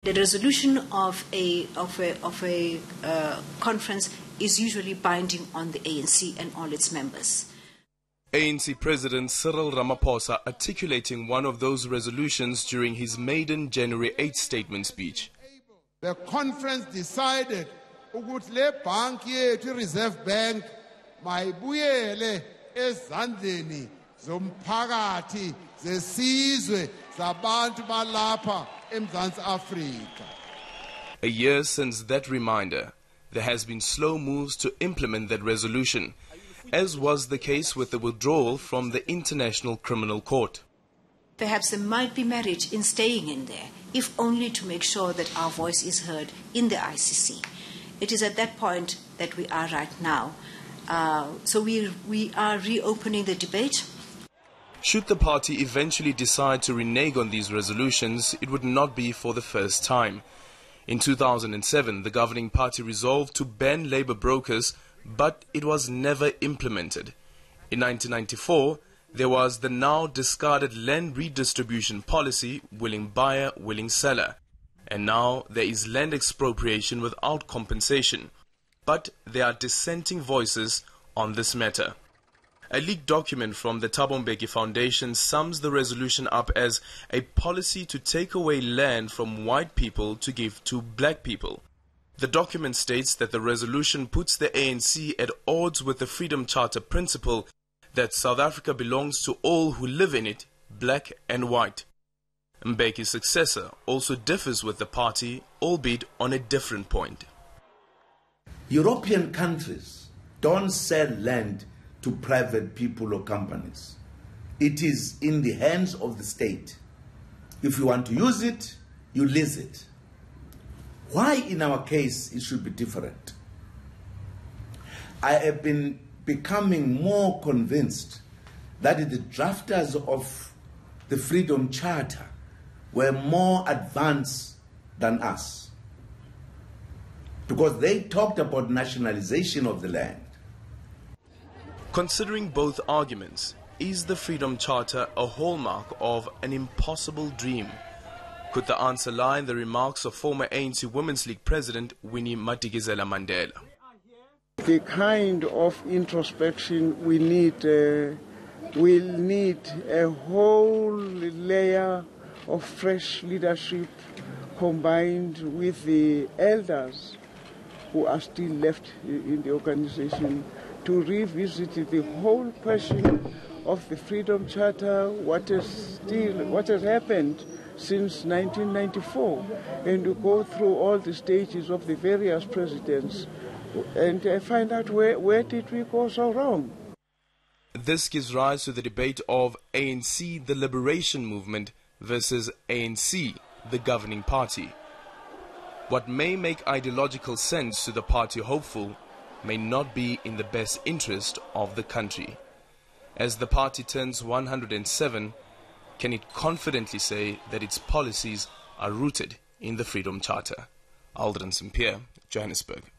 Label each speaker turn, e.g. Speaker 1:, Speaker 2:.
Speaker 1: The resolution of a conference is usually binding on the ANC and all its members.
Speaker 2: ANC President Cyril Ramaphosa articulating one of those resolutions during his maiden January 8 statement speech.
Speaker 3: The conference decided ukuthi le bank yethu Reserve Bank mayibuyele ezandleni zomphakathi zesizwe zabantu balapha eMzantsi Afrika.
Speaker 2: A year since that reminder, there has been slow moves to implement that resolution, as was the case with the withdrawal from the International Criminal Court.
Speaker 1: Perhaps there might be merit in staying in there, if only to make sure that our voice is heard in the ICC. It is at that point that we are right now. So we are reopening the debate.
Speaker 2: Should the party eventually decide to renege on these resolutions, it would not be for the first time. In 2007, the governing party resolved to ban labour brokers, but it was never implemented. In 1994, there was the now discarded land redistribution policy, willing buyer, willing seller. And now there is land expropriation without compensation. But there are dissenting voices on this matter. A leaked document from the Thabo Mbeki Foundation sums the resolution up as a policy to take away land from white people to give to black people. The document states that the resolution puts the ANC at odds with the Freedom Charter principle that South Africa belongs to all who live in it, black and white. Mbeki's successor also differs with the party, albeit on a different point.
Speaker 4: European countries don't sell land to private people or companies. It is in the hands of the state. If you want to use it, you lease it. Why in our case it should be different? I have been becoming more convinced that the drafters of the Freedom Charter were more advanced than us, because they talked about nationalization of the land.
Speaker 2: Considering both arguments, is the Freedom Charter a hallmark of an impossible dream? Could the answer lie in the remarks of former ANC Women's League President Winnie Madikizela-Mandela?
Speaker 5: The kind of introspection we need will need a whole layer of fresh leadership combined with the elders who are still left in the organization to revisit the whole question of the Freedom Charter, what has happened since 1994, and to go through all the stages of the various presidents and find out where did we go so wrong.
Speaker 2: This gives rise to the debate of ANC, the liberation movement, versus ANC, the governing party. What may make ideological sense to the party hopeful may not be in the best interest of the country. As the party turns 107, can it confidently say that its policies are rooted in the Freedom Charter? Aldrin St. Pierre, Johannesburg.